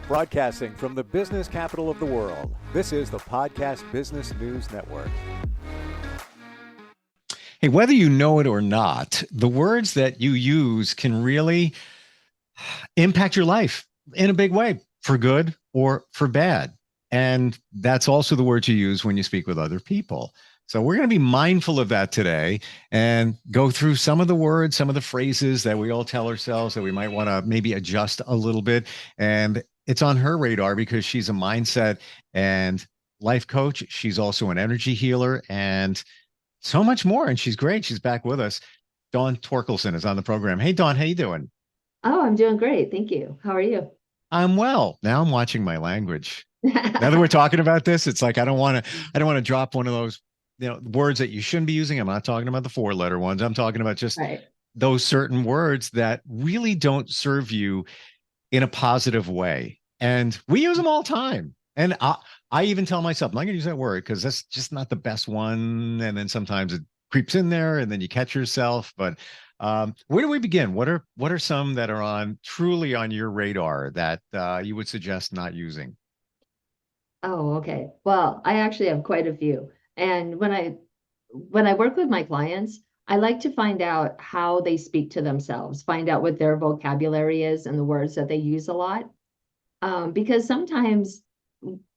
Broadcasting from the business capital of the world, this is the Podcast Business News Network. Hey, whether you know it or not, the words that you use can really impact your life in a big way, for good or for bad. And that's also the words you use when you speak with other people. So we're going to be mindful of that today and go through some of the words, some of the phrases that we all tell ourselves that we might want to maybe adjust a little bit. And it's on her radar because she's a mindset and life coach. She's also an energy healer and so much more. And she's great. She's back with us. Dawn Torkelson is on the program. Hey, Dawn, how you doing? Oh, I'm doing great. Thank you. How are you? I'm well. Now I'm watching my language. Now that we're talking about this, it's like I don't want to drop one of those, words that you shouldn't be using. I'm not talking about the 4-letter ones. I'm talking about just Right. those certain words that really don't serve you in a positive way. And we use them all the time. And I even tell myself, I'm not going to use that word because that's just not the best one. And then sometimes it creeps in there and then you catch yourself. But where do we begin? What are some that are truly on your radar that you would suggest not using? Oh, okay. Well, I actually have quite a few. And when I work with my clients, I like to find out how they speak to themselves, find out what their vocabulary is and the words that they use a lot. Because sometimes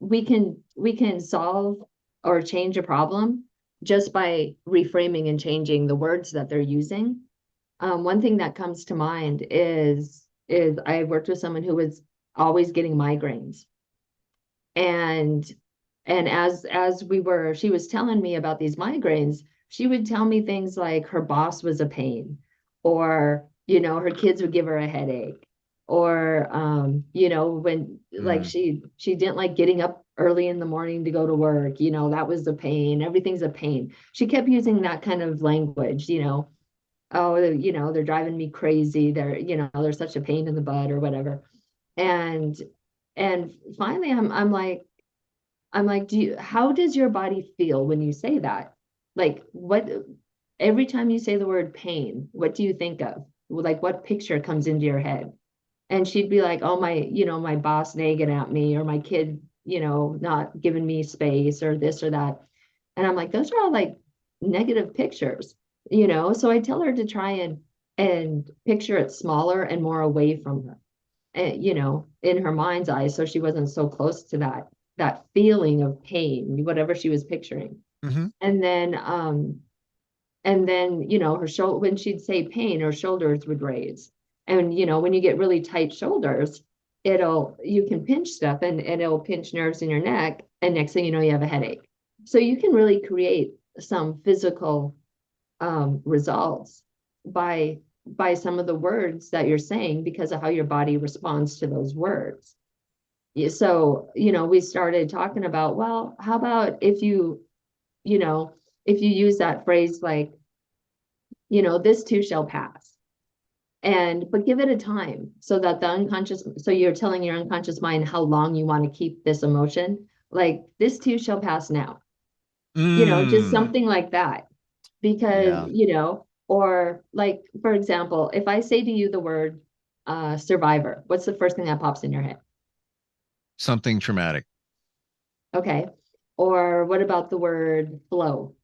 we can solve or change a problem just by reframing and changing the words that they're using. One thing that comes to mind is I worked with someone who was always getting migraines. And she was telling me about these migraines, she would tell me things like her boss was a pain, or, her kids would give her a headache, or, when like she didn't like getting up early in the morning to go to work, that was a pain. Everything's a pain. She kept using that kind of language, oh, they're driving me crazy. They're such a pain in the butt or whatever. And finally I'm like, how does your body feel when you say that? Like every time you say the word pain, what do you think of? Like what picture comes into your head? And she'd be like, oh, my boss nagging at me, or my kid, not giving me space, or this or that. And I'm like, those are all like negative pictures, So I tell her to try and picture it smaller and more away from her, in her mind's eye, so she wasn't so close to that feeling of pain, whatever she was picturing. Mm-hmm. And then her shoulder, when she'd say pain, her shoulders would raise. And when you get really tight shoulders, you can pinch stuff and it'll pinch nerves in your neck, and next thing you know, you have a headache. So you can really create some physical results by some of the words that you're saying because of how your body responds to those words. So, we started talking about, well, how about if you use that phrase like, this too shall pass. But give it a time so that so you're telling your unconscious mind how long you want to keep this emotion. Like, this too shall pass now. Just something like that. Because, or like, for example, if I say to you the word survivor, what's the first thing that pops in your head? Something traumatic. Okay. Or what about the word flow?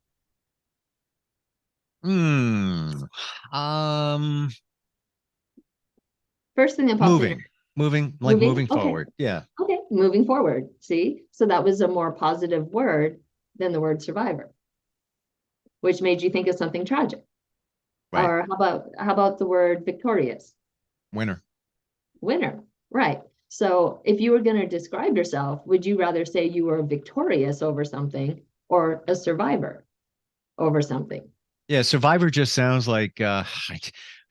First thing that pops in your head. Moving Okay. forward. Yeah. Okay. Moving forward. See? So that was a more positive word than the word survivor, which made you think of something tragic. Right. Or how about the word victorious? Winner. Right. So if you were going to describe yourself, would you rather say you were victorious over something or a survivor over something? Yeah, survivor just sounds like I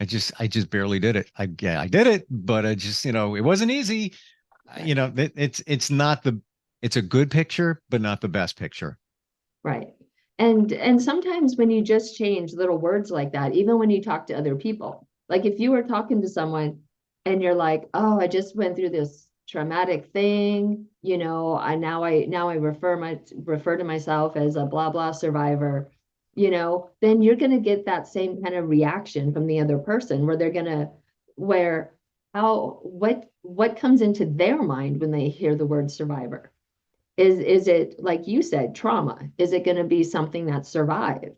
just barely did it. I did it, but I just, it wasn't easy. Right. It's not it's a good picture, but not the best picture. Right. And sometimes when you just change little words like that, even when you talk to other people, like if you were talking to someone and you're like, oh, I just went through this traumatic thing, I refer to myself as a blah blah survivor, then you're gonna get that same kind of reaction from the other person where they're gonna where what comes into their mind when they hear the word survivor? Is it, like you said, trauma? Is it going to be something that survived?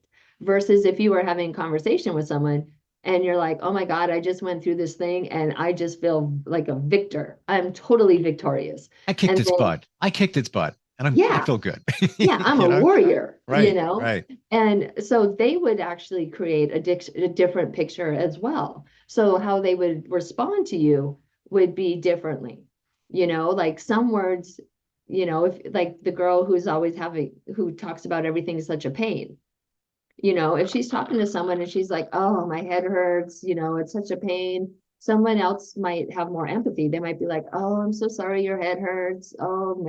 Versus if you were having a conversation with someone and you're like, oh my God, I just went through this thing and I just feel like a victor. I'm totally victorious. I kicked And its then, butt. I kicked its butt, and I yeah, feel good. yeah, I'm You a know? warrior, Right, right. And so they would actually create a different picture as well. So how they would respond to you would be differently. Like some words, if like the girl who talks about everything is such a pain. If she's talking to someone and she's like, oh, my head hurts, it's such a pain. Someone else might have more empathy. They might be like, oh, I'm so sorry your head hurts. Oh,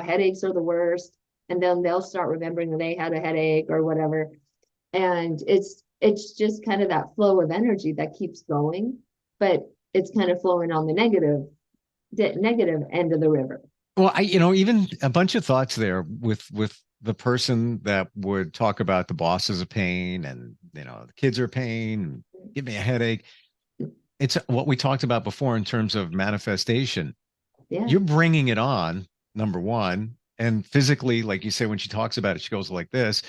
headaches are the worst. And then they'll start remembering they had a headache or whatever. And it's just kind of that flow of energy that keeps going, but it's kind of flowing on the negative end of the river. Well, even a bunch of thoughts there with the person that would talk about the boss as a pain, and the kids are a pain, give me a headache. It's what we talked about before in terms of manifestation. Yeah. You're bringing it on, number one, and physically, like you say, when she talks about it, she goes like this.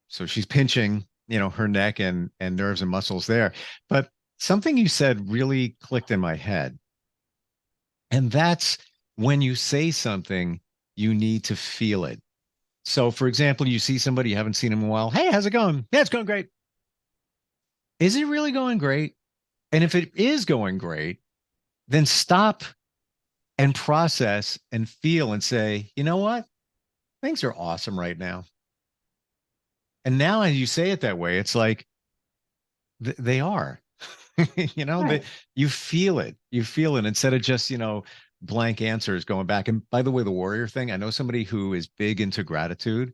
So she's pinching, her neck and nerves and muscles there. But something you said really clicked in my head. And that's when you say something, you need to feel it. So, for example, you see somebody you haven't seen in a while. Hey, how's it going? Yeah, it's going great. Is it really going great? And if it is going great, then stop and process and feel and say, you know what? Things are awesome right now. And now, as you say it that way, it's like they are. That Right. you feel it instead of just blank answers going back. And by the way, the warrior thing, I know somebody who is big into gratitude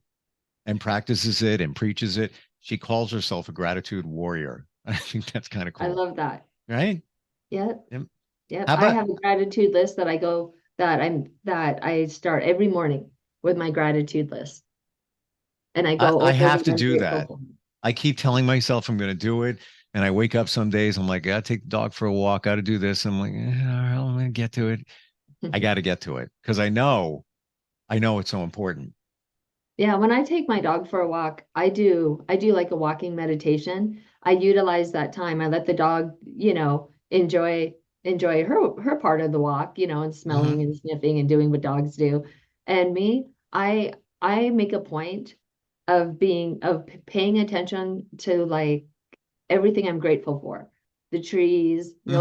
and practices it and preaches it. She calls herself a gratitude warrior. I think that's kind of I cool, love that. right? Yep. Yep. Yep. How I about have a gratitude list that I start every morning with my gratitude list. And I go I over have what to I'm do grateful that. for. I keep telling myself I'm going to do it, and I wake up some days I'm like, I gotta take the dog for a walk, got to do this. I'm like, all right, I'm going to get to it. I got to get to it because I know it's so important. Yeah, when I take my dog for a walk, I do like a walking meditation. I utilize that time. I let the dog, enjoy her part of the walk, and Hmm. smelling and sniffing and doing what dogs do. And me, I make a point of paying attention to like everything I'm grateful for. The trees, Hmm.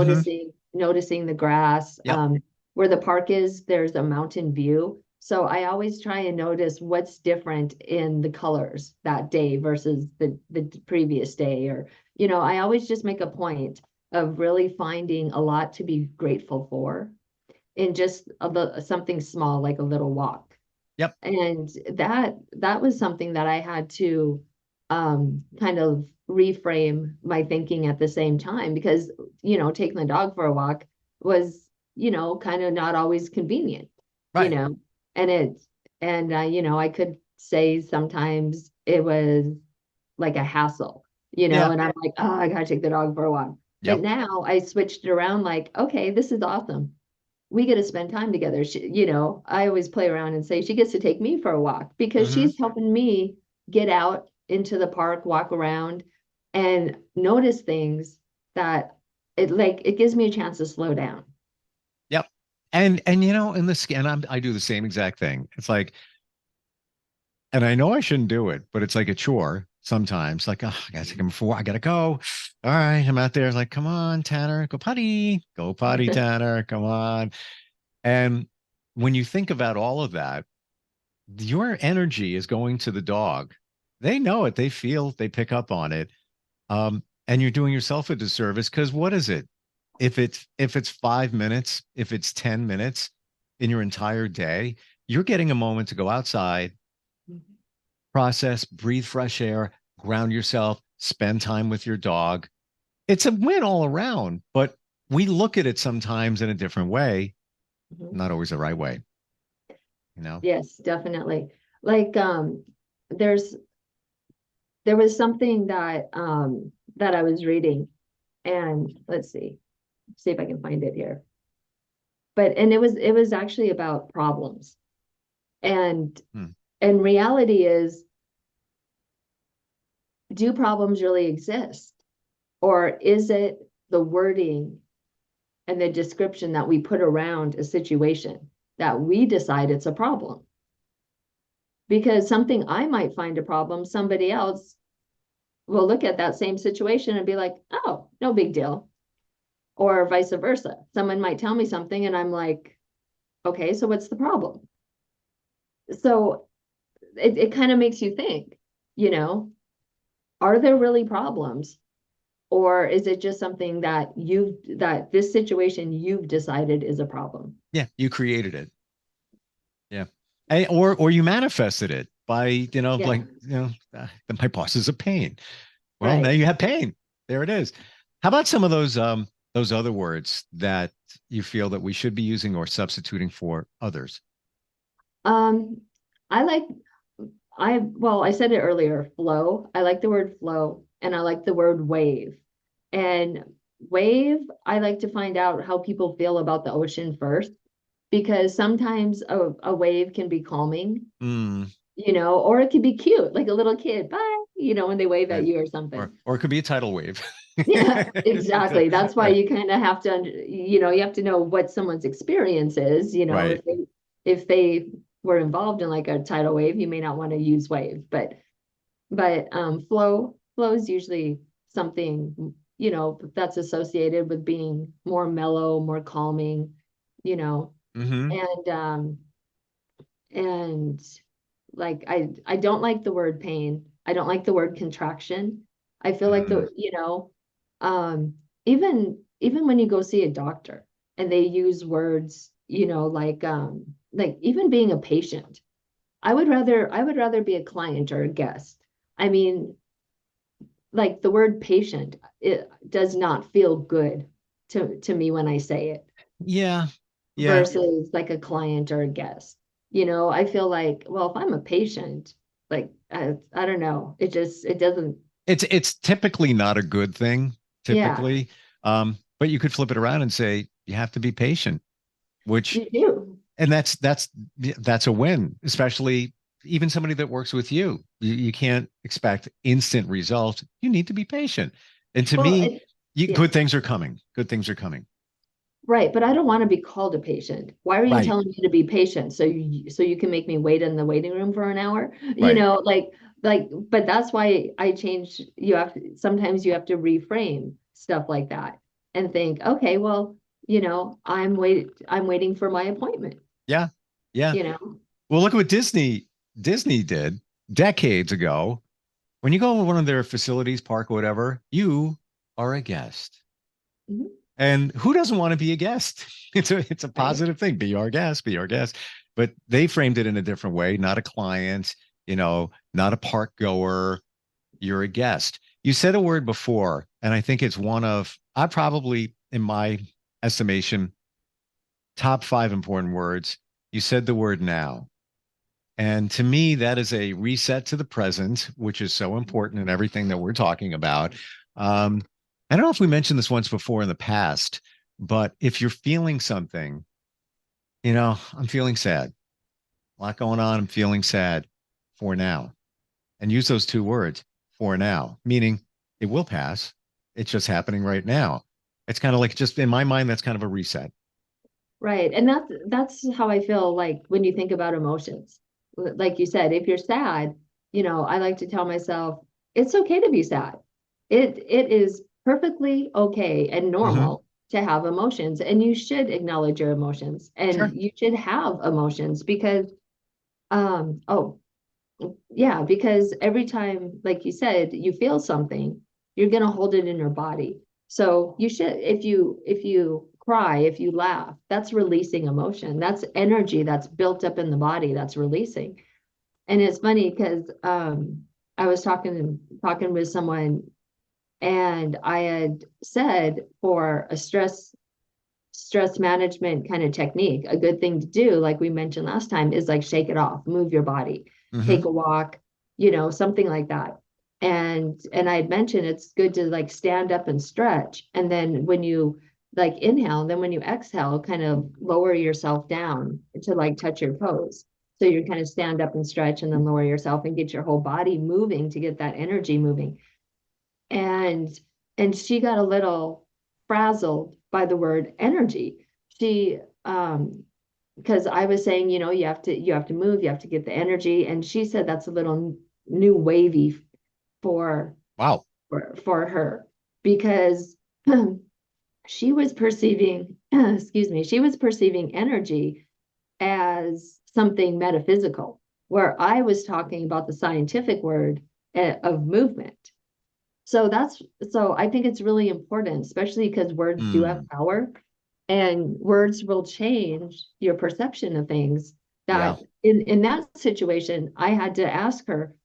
noticing the grass. Yep. Where the park is, there's a mountain view. So I always try and notice what's different in the colors that day versus the previous day. Or, I always just make a point of really finding a lot to be grateful for in just something small like a little walk. Yep. And that was something that I had to kind of reframe my thinking at the same time because taking the dog for a walk was kind of not always convenient, you Right. know and it and I could say sometimes it was like a hassle, Yeah. and I'm like, oh, I gotta take the dog for a walk. But Yep. now I switched it around like, okay, this is awesome. We get to spend time together. I always play around and say she gets to take me for a walk because Hmm. she's helping me get out into the park, walk around, and notice things that it gives me a chance to slow down. Yep. And in the skin, I do the same exact thing. It's like, and I know I shouldn't do it, but it's like a chore sometimes. Like, oh, I gotta take him for, I gotta go. All right, I'm out there. Like, come on, Tanner, go potty, Tanner, come on. And when you think about all of that, your energy is going to the dog. They know it. They feel. They pick up on it. And you're doing yourself a disservice because what is it? If it's 5 minutes, if it's 10 minutes in your entire day, you're getting a moment to go outside, process, breathe fresh air, ground yourself, spend time with your dog. It's a win all around, but we look at it sometimes in a different way, Mhm. not always the right way, you know? Yes, definitely. Like there's there was something that I was reading, and let's see. see if I can find it here. But and it was actually about problems. And and reality is, do problems really exist? Or is it the wording and the description that we put around a situation that we decide it's a problem? Because something I might find a problem, somebody else will look at that same situation and be like, oh, no big deal. Or vice versa. Someone might tell me something and I'm like, okay, so what's the problem? So it kind of makes you think, you know, are there really problems? Or is it just something that that this situation you've decided is a problem? Yeah, you created it. Yeah. Or you manifested it by, Yeah. my boss is a pain. Well, now Right. you have pain. There it is. How about some of those other words that you feel that we should be using or substituting for others? Um, I like I said it earlier, flow. I like the word flow and I like the word wave. And wave, I like to find out how people feel about the ocean first, because sometimes a wave can be calming, Mm, or it can be cute, like a little kid, bye, when they wave at right. you or something. Or it could be a tidal wave. Yeah, exactly. That's why Right. you kind of have to, you have to know what someone's experience is. Right. If they were involved in like a tidal wave, you may not want to use wave, but flow is usually something, that's associated with being more mellow, more calming, you know, Mm-hmm. and like I don't like the word pain. I don't like the word contraction. I feel like Mm, um, even when you go see a doctor and they use words, like even being a patient, I would rather be a client or a guest. I mean, like the word patient, it does not feel good to me when I say it yeah. Yeah. versus like a client or a guest. I feel like, well, if I'm a patient, like I don't know, it doesn't. It's typically not a good thing, Yeah, typically. But you could flip it around and say you have to be patient, which you do. and that's a win, especially even somebody that works with you. You can't expect instant results. You need to be patient. And to Well, me, yeah, good things are coming. Good things are coming. right. But I don't want to be called a patient. Why are you Right. telling me to be patient? So you can make me wait in the waiting room for an hour? Right. But that's why I changed. Sometimes you have to reframe stuff like that and think, okay, well, I'm waiting for my appointment, Yeah. Yeah. you know? Well, look at what Disney did decades ago. When you go to one of their facilities, park, or whatever, you are a guest. Mhm. And who doesn't want to be a guest? It's a Right. positive thing. Be our guest, be our guest. But they framed it in a different way, not a client, not a park goer. You're a guest. You said a word before, and I think it's one of, I probably, in my estimation, top 5 important words. You said the word now. And to me, that is a reset to the present, which is so important in everything that we're talking about. Um, I don't know if we mentioned this once before in the past, but if you're feeling something, I'm feeling sad, a lot going on. I'm feeling sad for now. And use those 2 words for now, meaning it will pass. It's just happening right now. It's kind of like just in my mind, that's kind of a reset. Right. And that's how I feel like when you think about emotions. Like you said, if you're sad, I like to tell myself it's okay to be sad. It is perfectly okay and Hmm. normal to have emotions, and you should acknowledge your emotions and Sure. you should have emotions because oh, yeah, because every time, like you said, you feel something, you're gonna hold it in your body. So you should, if you cry, if you laugh, that's releasing emotion. That's energy that's built up in the body that's releasing. And it's funny because I was talking with someone and I had said for a stress management kind of technique, a good thing to do, like we mentioned last time, is like shake it off, move your body, take Hmm. a walk, something like that. And I had mentioned it's good to like stand up and stretch. And then when you like inhale, and then when you exhale, kind of lower yourself down to like touch your toes. So you kind of stand up and stretch and then lower yourself and get your whole body moving to get that energy moving. And she got a little frazzled by the word energy. She because I was saying, you have to move, you have to get the energy. And she said that's a little new wavy for Wow. for her because she was perceiving, excuse me, she was perceiving energy as something metaphysical, where I was talking about the scientific word of movement. So I think it's really important, especially because words do have power, and words will change your perception of things. Yeah. That in that situation, I had to ask her,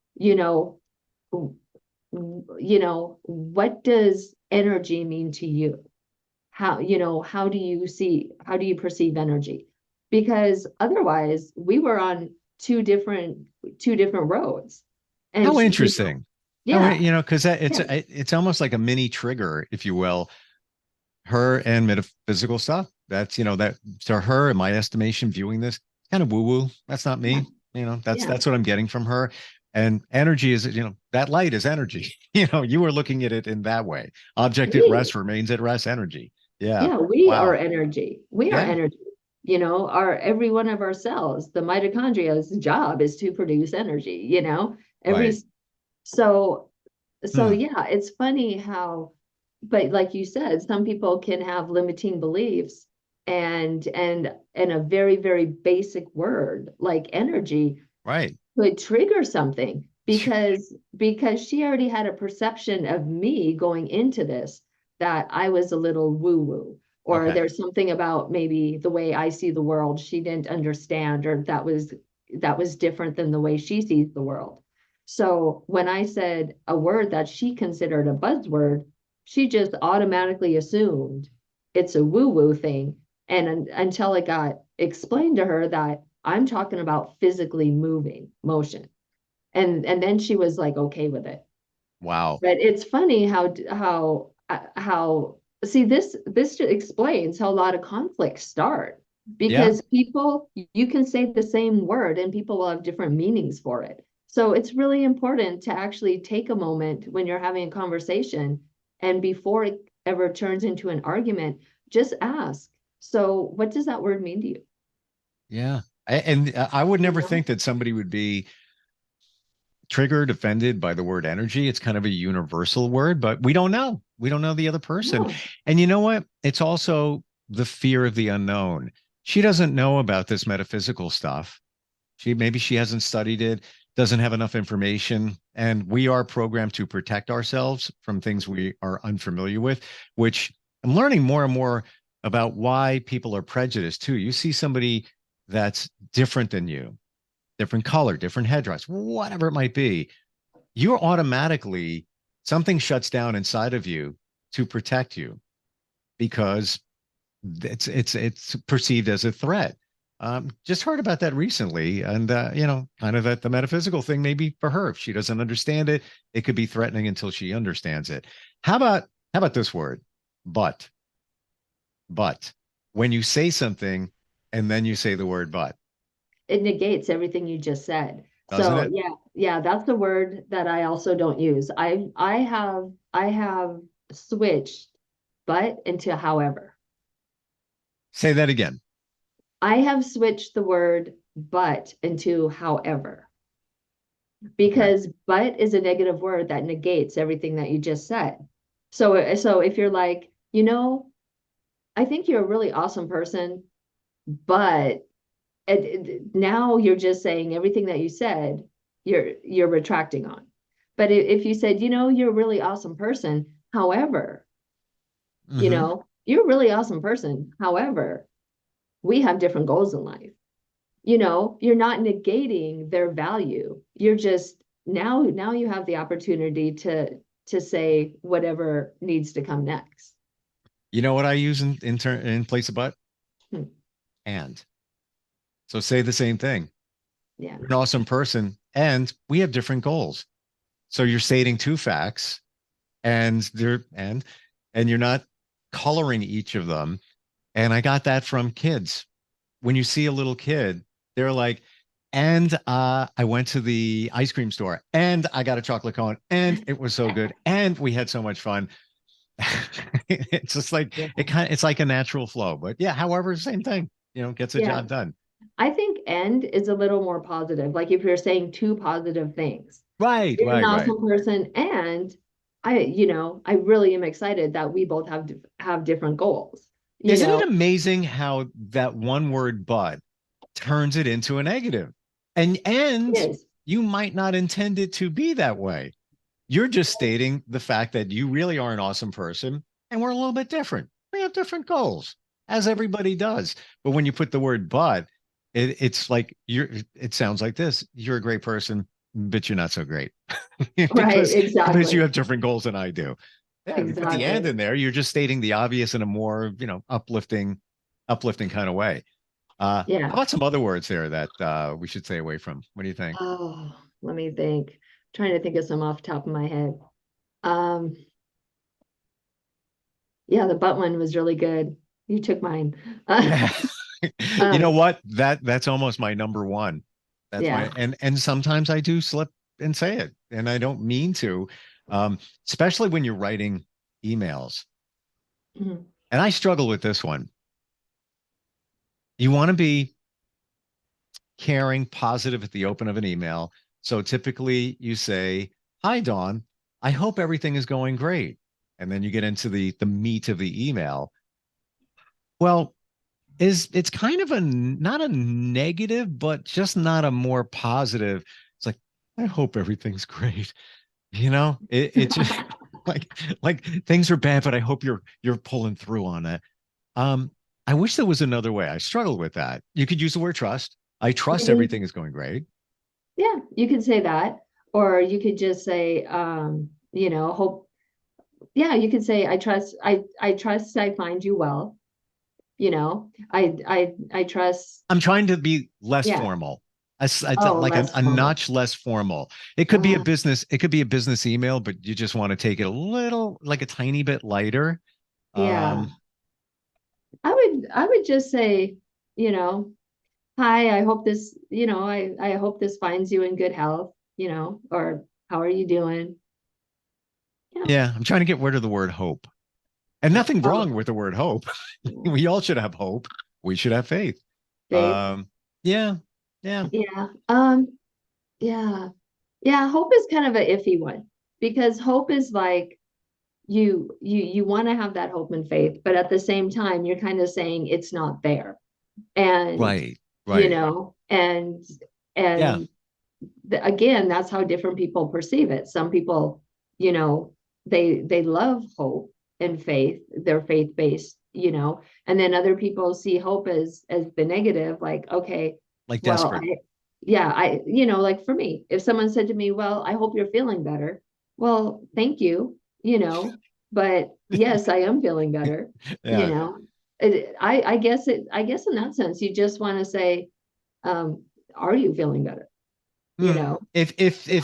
what does energy mean to you? How do you perceive energy? Because otherwise we were on two different roads. And How she, interesting. yeah, Because yeah, it's almost like a mini trigger, if you will. Her and metaphysical stuff. That's that to her, in my estimation, viewing this kind of woo woo. That's not yeah, me. That's yeah. that's what I'm getting from her. And energy is, that light is energy. You were looking at it in that way. Object at We rest remains at rest. Energy. Yeah. Yeah, we are Wow. energy. We are Yeah. energy. Our every one of our cells, the mitochondria's job is to produce energy, every Right. so Hmm. yeah, it's funny how, but like you said, some people can have limiting beliefs, and a very, very basic word like energy Right. could trigger something because she already had a perception of me going into this, that I was a little woo woo, or Okay. there's something about maybe the way I see the world she didn't understand, or that was different than the way she sees the world. So when I said a word that she considered a buzzword, she just automatically assumed it's a woo woo thing. And until it got explained to her that I'm talking about physically moving motion. And then she was like okay with it. Wow. But it's funny how see, this explains how a lot of conflicts start, Yeah. because people, you can say the same word and people will have different meanings for it. So it's really important to actually take a moment when you're having a conversation, and before it ever turns into an argument, just ask, so what does that word mean to you? Yeah. And I would You never know? think that somebody would be triggered, offended by the word energy. It's kind of a universal word, but we don't know. We don't know the other person. No. And you know what? It's also the fear of the unknown. She doesn't know about this metaphysical stuff. Maybe she hasn't studied it, doesn't have enough information, and we are programmed to protect ourselves from things we are unfamiliar with, which I'm learning more and more about why people are prejudiced too. You see somebody that's different than you, different color, different headdress, whatever it might be, you're automatically, something shuts down inside of you to protect you because it's perceived as a threat. Just heard about that recently, and kind of that the metaphysical thing, maybe for her, if she doesn't understand it, it could be threatening until she understands it. How about this word, but? But when you say something and then you say the word but, It negates everything you just said. doesn't So it? yeah, that's the word that I also don't use. I have switched but into however. Say that again. I have switched the word but into however, Okay. because but is a negative word that negates everything that you just said. So if you're like, I think you're a really awesome person, but now you're just saying everything that you said, you're retracting on. But if you said, you're a really awesome person, however, Mm-hmm. you're a really awesome person, however, we have different goals in life. You're not negating their value. You're just, now you have the opportunity to say whatever needs to come next. You know what I use in place of but? Hmm. And. So say the same thing. Yeah. You're an awesome person, and we have different goals. So you're stating two facts, and they're and you're not. coloring each of them. And I got that from kids. When you see a little kid, they're like, and I went to the ice cream store and I got a chocolate cone and it was so good. And we had so much fun. It's just like Yeah. it's like a natural flow. But yeah, however, same thing, gets the Yeah. job done. I think "and" is a little more positive. Like if you're saying two positive things, Right, you're an right, right. awesome person, and I really am excited that we both have different goals. You Isn't it know, amazing how that one word but turns it into a negative? And it is. you might not intend it to be that way. You're just stating the fact that you really are an awesome person and we're a little bit different. We have different goals, as everybody does. But when you put the word but, it's like it sounds like this. You're a great person, but you're not so great. Right, Because you exactly. have different goals than I do. Yeah, if you put the and Exactly. in there, you're just stating the obvious in a more, uplifting kind of way. How Yeah. about some other words there that we should stay away from? What do you think? Oh, let me think. Trying to think of some off the top of my head. Um, yeah, the butt one was really good. You took mine. Yeah. You know Um, what? That's almost my number one. That's my yeah. and sometimes I do slip and say it, and I don't mean to. Especially when you're writing emails. Mhm. And I struggle with this one. You want to be caring, positive at the open of an email. So typically you say, "Hi, Dawn. I hope everything is going great." And then you get into the meat of the email. Well, it's kind of a not a negative, but just not a more positive. It's like, I hope everything's great. It just like things are bad, but I hope you're pulling through on it. Um, I wish there was another way. I struggle with that. You could use the word trust. I trust everything Maybe, is going great. yeah, you could say that. Or you could just say, hope, yeah, you could say, I trust I find you well. I trust, I'm trying to be less yeah. formal. Oh, Like less a formal. notch less formal. Uh, It could be a business email, but you just want to take it a little, like a tiny bit lighter. yeah. Um, I would just say, you know, hi, I hope this finds you in good health, or how are you doing? Yeah. yeah, I'm trying to get rid of the word hope. And nothing wrong Oh, with the word hope. yeah. We all should have hope. We should have faith. Faith. Yeah, yeah. Yeah. Yeah. Yeah. Hope is kind of an iffy one because hope is like you want to have that hope and faith, but at the same time, you're kind of saying it's not there. And, Right, right. and Yeah, and again, that's how different people perceive it. Some people, you know, they love hope and faith. They're faith based, and then other people see hope as the negative. Like, okay, like well, desperate. like for me, if someone said to me, "Well, I hope you're feeling better," well, thank you, but yes, I am feeling better. You Yeah. know, I guess I guess in that sense, you just want to say, "Are you feeling better?" you Hmm. know If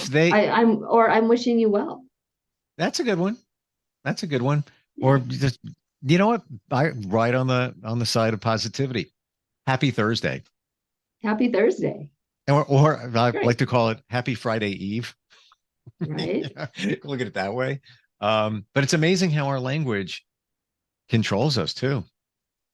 they I'm wishing you well. That's a good one. That's a good one. Or Yeah. just you know what? I right on the side of positivity. Happy Thursday. Happy Thursday. Or I like Great. to call it Happy Friday Eve. Right. Yeah, look at it that way. But it's amazing how our language controls us too.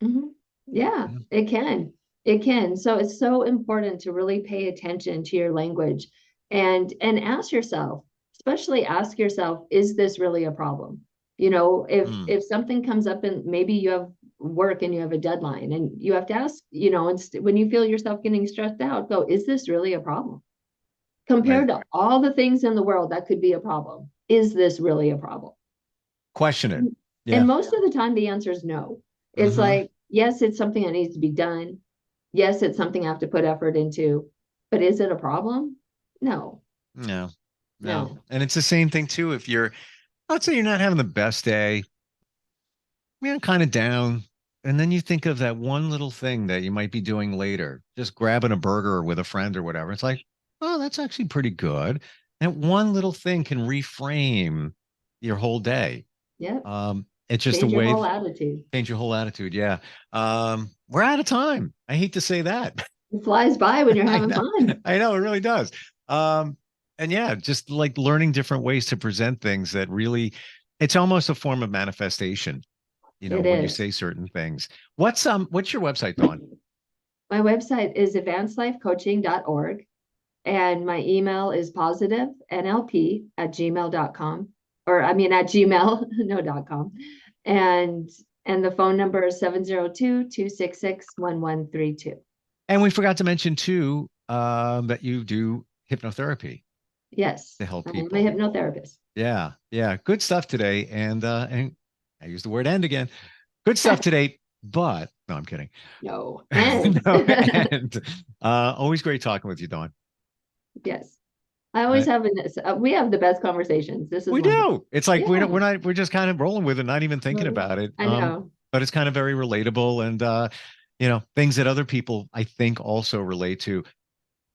Hmm. Yeah, it can. It can. So it's so important to really pay attention to your language and ask yourself, especially ask yourself, is this really a problem? Mm, If something comes up and maybe you have work and you have a deadline and you have to ask, when you feel yourself getting stressed out, go, is this really a problem? right. Compared to all the things in the world that could be a problem, is this really a problem? Question it. And Yeah. most of the time, the answer is no. It's Mm-hmm. like, yes, it's something that needs to be done. Yes, it's something I have to put effort into. But is it a problem? No, No, no. no. And it's the same thing too. If you're, let's say you're not having the best day, kind of down. And then you think of that one little thing that you might be doing later, just grabbing a burger with a friend or whatever. It's like, oh, that's actually pretty good. And one little thing can reframe your whole day. Yep. It's just Change a your way whole attitude. change your whole attitude. Yeah. We're out of time. I hate to say that. It flies by when you're I having know, fun. I know it really does. And yeah, just like learning different ways to present things that really, it's almost a form of manifestation, It when you is. say certain things. What's your website, Dawn? My website is advancedlifecoaching.org, and my email is positivenlp@gmail.com, or I mean at gmail, no .com. And the phone number is 702-266-1132. And we forgot to mention too, that you do hypnotherapy Yes, to help I am a people. hypnotherapist. Yeah. Yeah. Good stuff today. And I use the word "and" again. Good stuff today, but no, I'm kidding. No. No, and always great talking with you, Dawn. Yes. I always have we have the best conversations. This is We wonderful. do. It's like Yeah. we're just kind of rolling with it, not even thinking about it. I know. But it's kind of very relatable, and things that other people I think also relate to.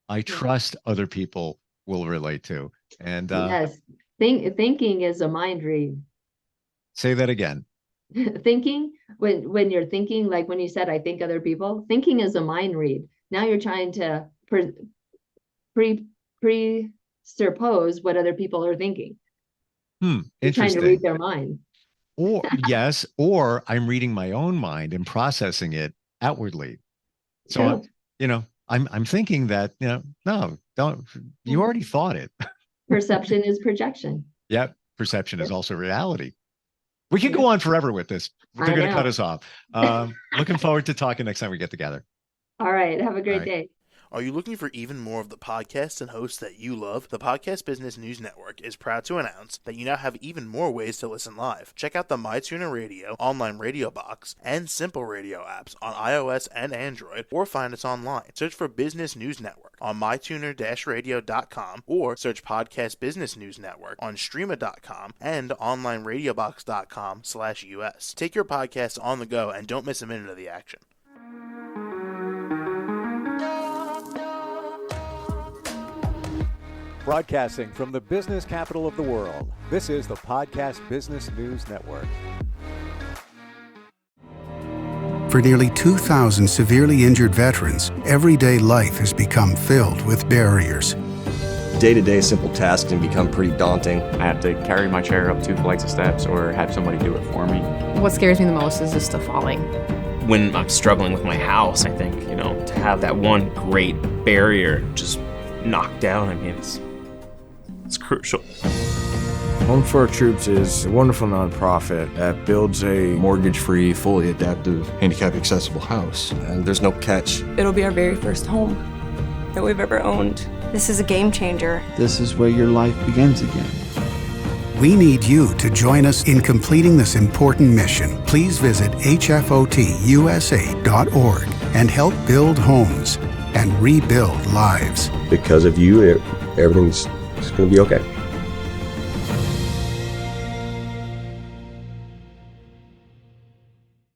I trust other people will relate to. And Yes. Thinking is a mind read. say that again. Thinking, when you're thinking, like when you said, I think other people, thinking is a mind read. Now you're trying to presuppose what other people are thinking. You're trying to read Interesting. their mind. Or yes, or I'm reading my own mind and processing it outwardly. So True. I'm thinking that, no, don't, you already thought it. Perception is projection. Yep. Perception is also reality. We could Yep. go on forever with this. They're I going to cut know. us off. Looking forward to talking next time we get together. All right. Have a great All right. day. Are you looking for even more of the podcasts and hosts that you love? The Podcast Business News Network is proud to announce that you now have even more ways to listen live. Check out the MyTuner Radio, online radio box, and Simple Radio apps on iOS and Android, or find us online. Search for Business News Network on mytuner-radio.com, or search Podcast Business News Network on streama.com and onlineradiobox.com/US. Take your podcast on the go and don't miss a minute of the action. Broadcasting from the business capital of the world, this is the Podcast Business News Network. For nearly 2,000 severely injured veterans, everyday life has become filled with barriers. Day-to-day simple tasks can become pretty daunting. I have to carry my chair up 2 flights of steps or have somebody do it for me. What scares me the most is just the falling. When I'm struggling with my house, I think, to have that one great barrier just knocked down, it's crucial. Home for Our Troops is a wonderful nonprofit that builds a mortgage-free, fully adaptive, handicap-accessible house. And there's no catch. It'll be our very first home that we've ever owned. This is a game changer. This is where your life begins again. We need you to join us in completing this important mission. Please visit hfotusa.org and help build homes and rebuild lives. Because of you, everything's going to be okay.